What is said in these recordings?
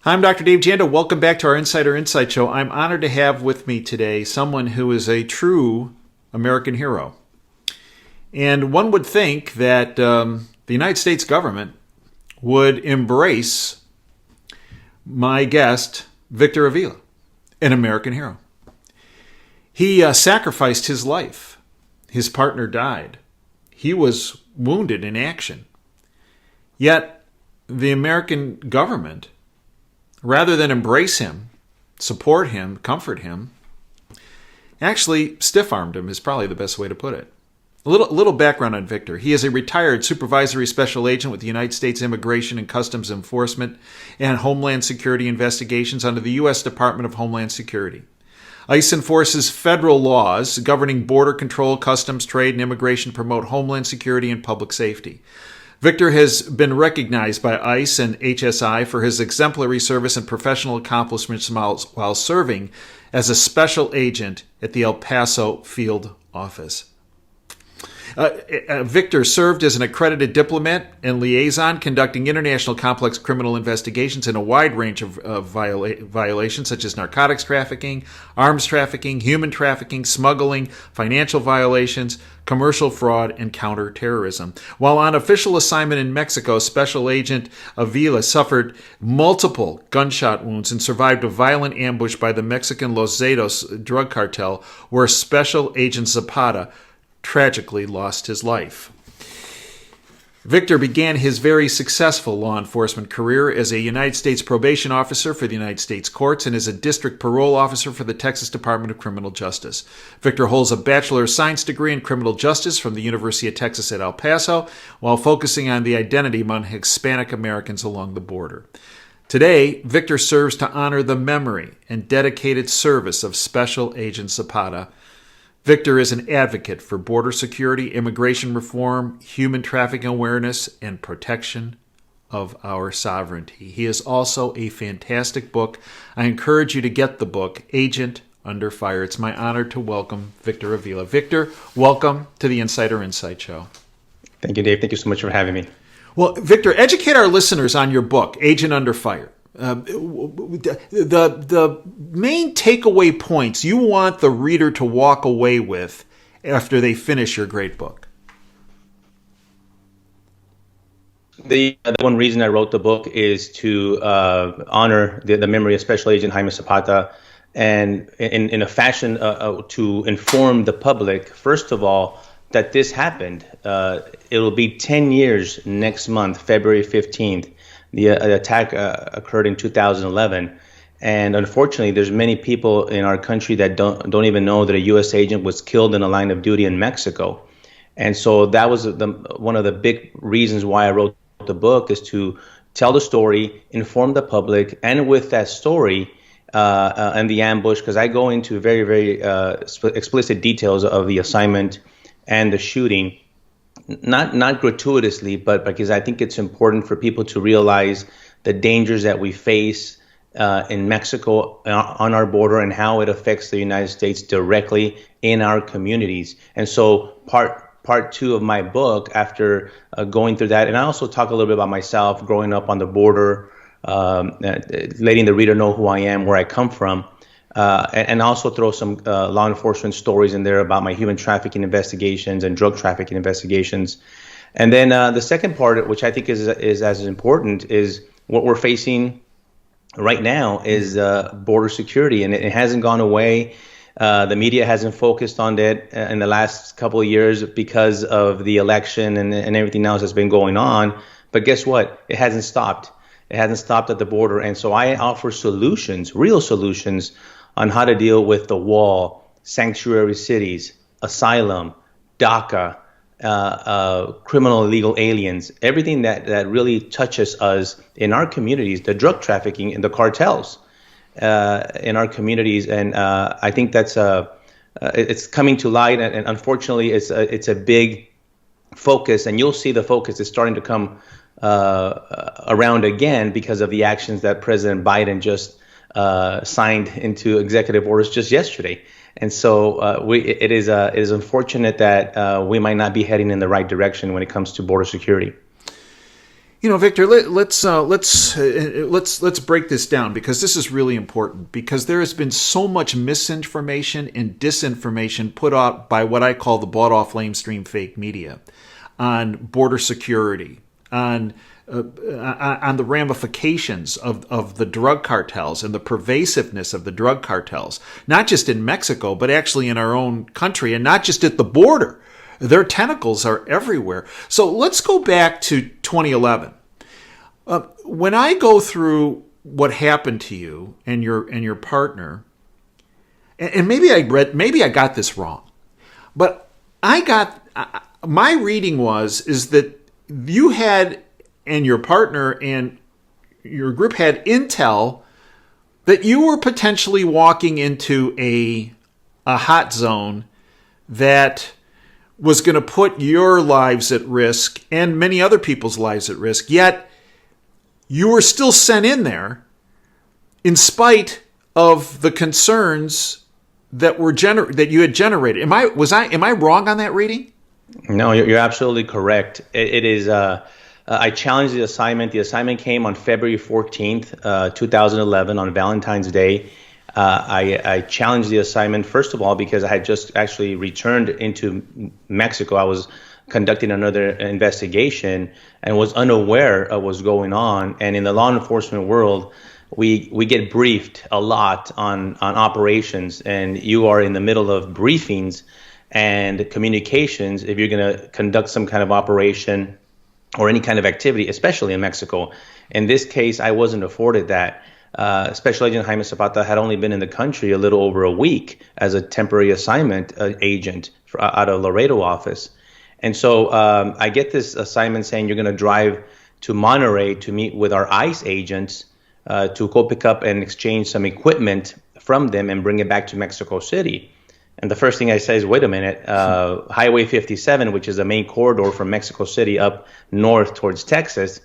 Hi, I'm Dr. Dave Janda. Welcome back to our Insider Insight Show. I'm honored to have with me today someone who is a true American hero. And one would think that the United States government would embrace my guest, Victor Avila, an American hero. He sacrificed his life. His partner died. He was wounded in action. Yet the American government, rather than embrace him, support him, comfort him, actually stiff-armed him is probably the best way to put it. A little background on Victor. He is a retired supervisory special agent with the United States Immigration and Customs Enforcement and Homeland Security Investigations under the U.S. Department of Homeland Security. ICE enforces federal laws governing border control, customs, trade, and immigration to promote homeland security and public safety. Victor has been recognized by ICE and HSI for his exemplary service and professional accomplishments while serving as a special agent at the El Paso field office. Victor served as an accredited diplomat and liaison, conducting international complex criminal investigations in a wide range of violations such as narcotics trafficking, arms trafficking, human trafficking, smuggling, financial violations, commercial fraud, and counterterrorism. While on official assignment in Mexico, Special Agent Avila suffered multiple gunshot wounds and survived a violent ambush by the Mexican Los Zetas drug cartel, where Special Agent Zapata tragically lost his life. Victor began his very successful law enforcement career as a United States probation officer for the United States courts and as a district parole officer for the Texas Department of Criminal Justice. Victor holds a Bachelor of Science degree in Criminal Justice from the University of Texas at El Paso, while focusing on the identity among Hispanic Americans along the border. Today, Victor serves to honor the memory and dedicated service of Special Agent Zapata. Victor is an advocate for border security, immigration reform, human trafficking awareness, and protection of our sovereignty. He is also a fantastic book. I encourage you to get the book, Agent Under Fire. It's my honor to welcome Victor Avila. Victor, welcome to the Insider Insight Show. Thank you, Dave. Thank you so much for having me. Well, Victor, educate our listeners on your book, Agent Under Fire. The main takeaway points you want the reader to walk away with after they finish your great book. The one reason I wrote the book is to honor the memory of Special Agent Jaime Zapata, and in a fashion to inform the public, first of all, that this happened. It'll be 10 years next month, February 15th. The attack occurred in 2011, and unfortunately, there's many people in our country that don't even know that a U.S. agent was killed in a line of duty in Mexico. And so that was one of the big reasons why I wrote the book, is to tell the story, inform the public, and with that story and the ambush, because I go into very, very explicit details of the assignment and the shooting. Not gratuitously, but because I think it's important for people to realize the dangers that we face in Mexico on our border, and how it affects the United States directly in our communities. And so part two of my book, after going through that, and I also talk a little bit about myself growing up on the border, letting the reader know who I am, where I come from. And also throw some law enforcement stories in there about my human trafficking investigations and drug trafficking investigations. And then the second part, which I think is as important, is what we're facing right now is border security, and it hasn't gone away. The media hasn't focused on it in the last couple of years because of the election and everything else that's been going on. But guess what? It hasn't stopped. It hasn't stopped at the border. And so I offer solutions, real solutions, on how to deal with the wall, sanctuary cities, asylum, DACA, criminal illegal aliens, everything that really touches us in our communities, the drug trafficking and the cartels in our communities. And I think that's it's coming to light, and unfortunately it's a big focus, and you'll see the focus is starting to come around again because of the actions that President Biden just signed into executive orders just yesterday. And so it is unfortunate that we might not be heading in the right direction when it comes to border security. Victor, let's break this down, because this is really important, because there has been so much misinformation and disinformation put out by what I call the bought off lamestream fake media on border security, on the ramifications of the drug cartels and the pervasiveness of the drug cartels, not just in Mexico, but actually in our own country, and not just at the border. Their tentacles are everywhere. So let's go back to 2011. When I go through what happened to you and your partner, and maybe I got this wrong, but my reading is that you had, and your partner and your group had intel that you were potentially walking into a hot zone that was going to put your lives at risk and many other people's lives at risk. Yet you were still sent in there in spite of the concerns that you had generated. Am I wrong on that reading? No, you're absolutely correct. It is. I challenged the assignment. The assignment came on February 14th, 2011, on Valentine's Day. I challenged the assignment, first of all, because I had just actually returned into Mexico. I was conducting another investigation and was unaware of what's going on. And in the law enforcement world, we get briefed a lot on operations, and you are in the middle of briefings and communications if you're going to conduct some kind of operation or any kind of activity, especially in Mexico. In this case, I wasn't afforded that. Special Agent Jaime Zapata had only been in the country a little over a week as a temporary assignment agent out of Laredo office. And so I get this assignment saying you're going to drive to Monterrey to meet with our ICE agents to go pick up and exchange some equipment from them and bring it back to Mexico City. And the first thing I say is, wait a minute, Highway 57, which is the main corridor from Mexico City up north towards Texas,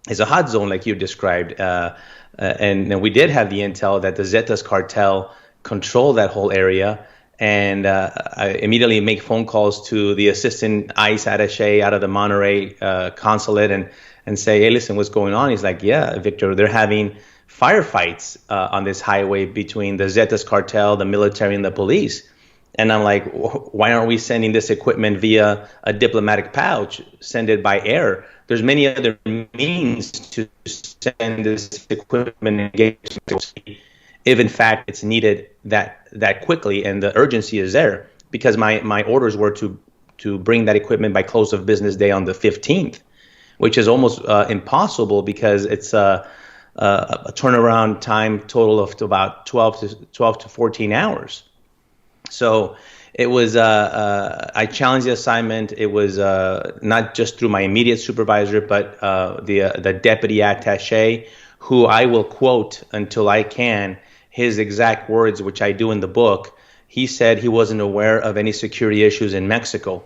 is a hot zone like you described. And we did have the intel that the Zetas cartel control that whole area. And I immediately make phone calls to the assistant ICE attaché out of the Monterrey consulate and say, hey, listen, what's going on? He's like, yeah, Victor, they're having firefights on this highway between the Zetas cartel, the military, and the police. And I'm like, why aren't we sending this equipment via a diplomatic pouch? Send it by air. There's many other means to send this equipment and engage if in fact it's needed that quickly, and the urgency is there, because my orders were to bring that equipment by close of business day on the 15th, which is almost impossible because it's a turnaround time total of about 12 to 14 hours. So it was, I challenged the assignment. It was not just through my immediate supervisor, but the deputy attaché, who I will quote until I can his exact words, which I do in the book. He said he wasn't aware of any security issues in Mexico.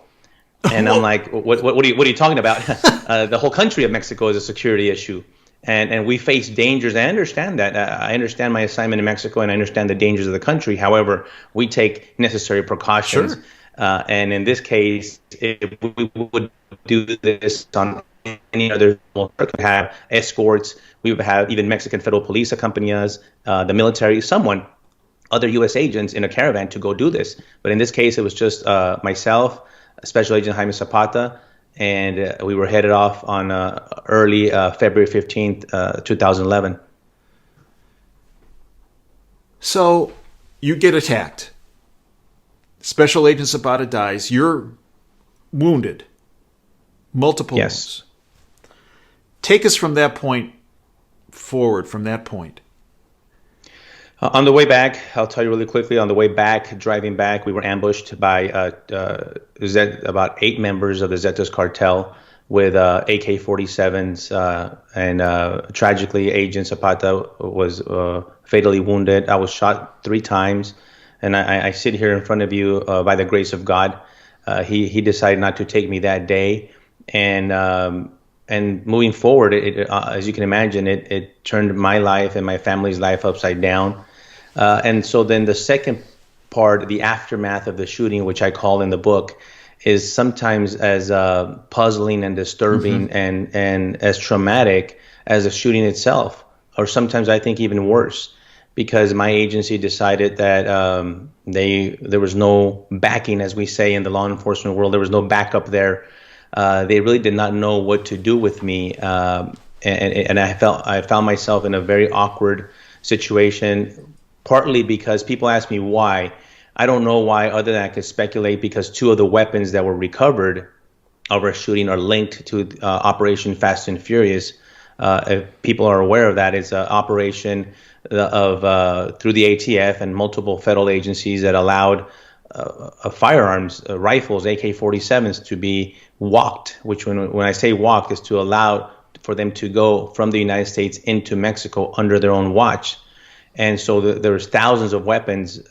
And I'm like, what are you talking about? The whole country of Mexico is a security issue. And we face dangers. I understand that. I understand my assignment in Mexico, and I understand the dangers of the country. However, we take necessary precautions. Sure. And in this case, if we would do this on any other, we could have escorts. We would have even Mexican federal police accompany us, the military, other U.S. agents in a caravan to go do this. But in this case, it was just myself, Special Agent Jaime Zapata, and we were headed off on early February 15th, 2011. So you get attacked. Special Agent Zapata dies. You're wounded. Multiple wounds. Take us from that point forward, from that point. On the way back, I'll tell you really quickly, on the way back, driving back, we were ambushed by about 8 members of the Zetas cartel with AK-47s, and tragically, Agent Zapata was fatally wounded. I was shot 3 times, and I sit here in front of you by the grace of God. He decided not to take me that day, and moving forward, as you can imagine, it turned my life and my family's life upside down. And so then the second part, the aftermath of the shooting, which I call in the book, is sometimes as puzzling and disturbing and as traumatic as the shooting itself, or sometimes I think even worse, because my agency decided that there was no backing, as we say in the law enforcement world, there was no backup there. They really did not know what to do with me, and I found myself in a very awkward situation, partly because people ask me why. I don't know why, other than I could speculate, because two of the weapons that were recovered of our shooting are linked to Operation Fast and Furious. If people are aware of that, it's an operation through the ATF and multiple federal agencies that allowed firearms, rifles, AK-47s, to be walked, which when I say walked is to allow for them to go from the United States into Mexico under their own watch. And so there was thousands of weapons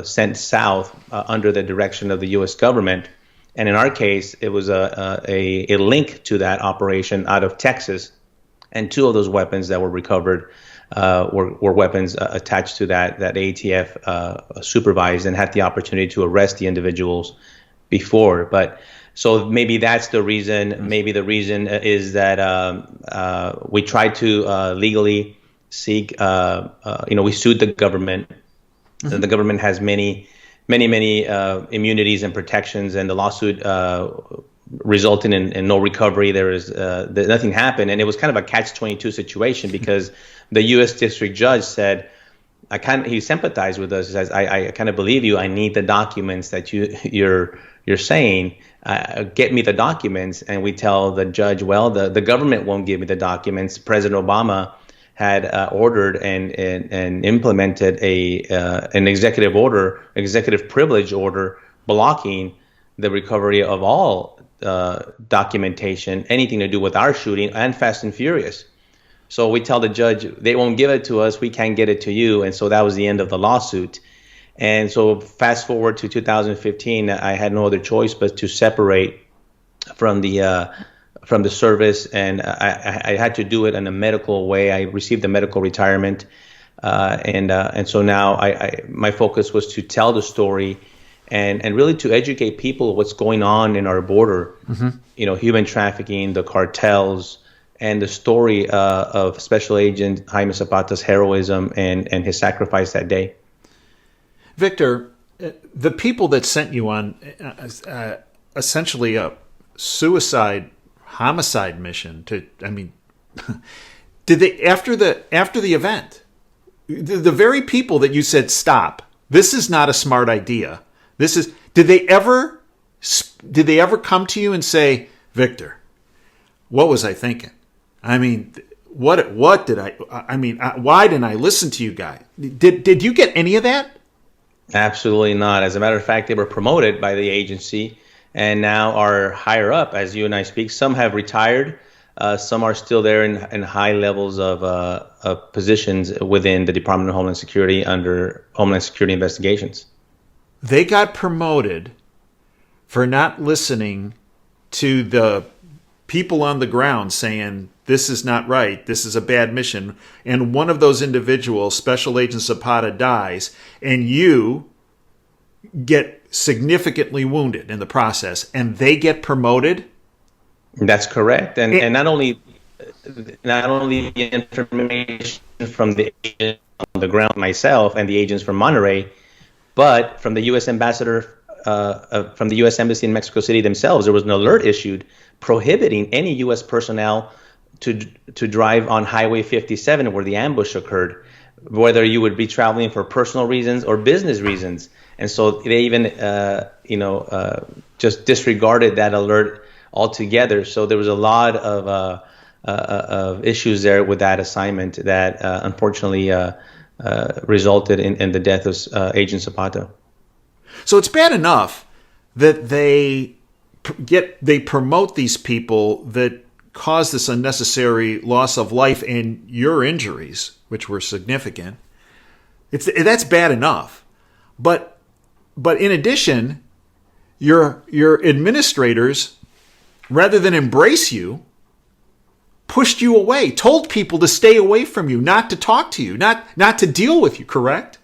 sent south under the direction of the U.S. government. And in our case, it was a link to that operation out of Texas. And two of those weapons that were recovered were weapons attached to that ATF supervised and had the opportunity to arrest the individuals before. But so maybe that's the reason. Maybe the reason is that we tried to legally seek, we sued the government. The government has many immunities and protections, and the lawsuit resulted in no recovery. Nothing happened, and it was kind of a catch-22 situation because the U.S. district judge said, he sympathized with us. He says, I kind of believe you. I need the documents that you're saying. Get me the documents. And we tell the judge, well, the government won't give me the documents. President Obama had ordered and implemented an executive privilege order blocking the recovery of all documentation, anything to do with our shooting and Fast and Furious. So we tell the judge, they won't give it to us, we can't get it to you. And so that was the end of the lawsuit. And so fast forward to 2015, I had no other choice but to separate from the service, and I had to do it in a medical way. I received a medical retirement, and so now my focus was to tell the story, and really to educate people what's going on in our border. Human trafficking, the cartels, and the story of Special Agent Jaime Zapata's heroism and his sacrifice that day. Victor, the people that sent you on essentially a homicide mission did they, after the event, the very people that you said, stop, this is not a smart idea, did they ever come to you and say, Victor, what was I thinking? I mean, why didn't I listen to you guys? Did you get any of that? Absolutely not. As a matter of fact, they were promoted by the agency and now are higher up as you and I speak. Some have retired. Some are still there in high levels of positions within the Department of Homeland Security under Homeland Security investigations. They got promoted for not listening to the people on the ground saying, this is not right, this is a bad mission. And one of those individuals, Special Agent Zapata, dies, and you get significantly wounded in the process, and they get promoted? That's correct. And not only the information from the agent on the ground, myself, and the agents from Monterrey, but from the U.S. ambassador, from the U.S. Embassy in Mexico City themselves. There was an alert issued prohibiting any U.S. personnel to drive on Highway 57 where the ambush occurred, whether you would be traveling for personal reasons or business reasons. And so they even, just disregarded that alert altogether. So there was a lot of issues there with that assignment that unfortunately resulted in the death of Agent Zapata. So it's bad enough that they promote these people that cause this unnecessary loss of life and your injuries, which were significant. That's bad enough. But in addition, your administrators, rather than embrace you, pushed you away, told people to stay away from you, not to talk to you, not to deal with you, correct?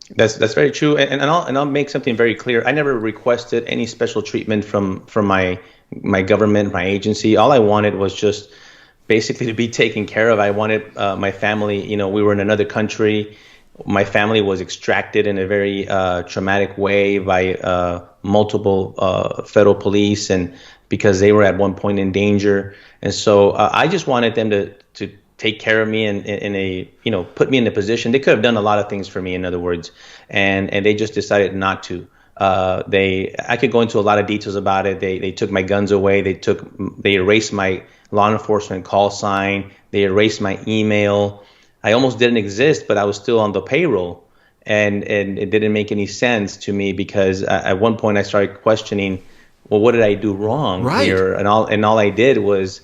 That's very true, and I'll make something very clear. I never requested any special treatment from my government, my agency. All I wanted was just basically to be taken care of. I wanted my family. You know, we were in another country. My family was extracted in a very traumatic way by multiple federal police, and because they were at one point in danger. And so I just wanted them to take care of me and in a, you know, put me in a position. They could have done a lot of things for me, in other words, and they just decided not to. I could go into a lot of details about it. They took my guns away. They erased my law enforcement call sign. They erased my email. I almost didn't exist, but I was still on the payroll, and it didn't make any sense to me because at one point I started questioning, well, what did I do wrong here? And all I did was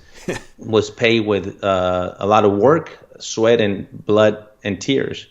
pay with a lot of work, sweat, and blood and tears.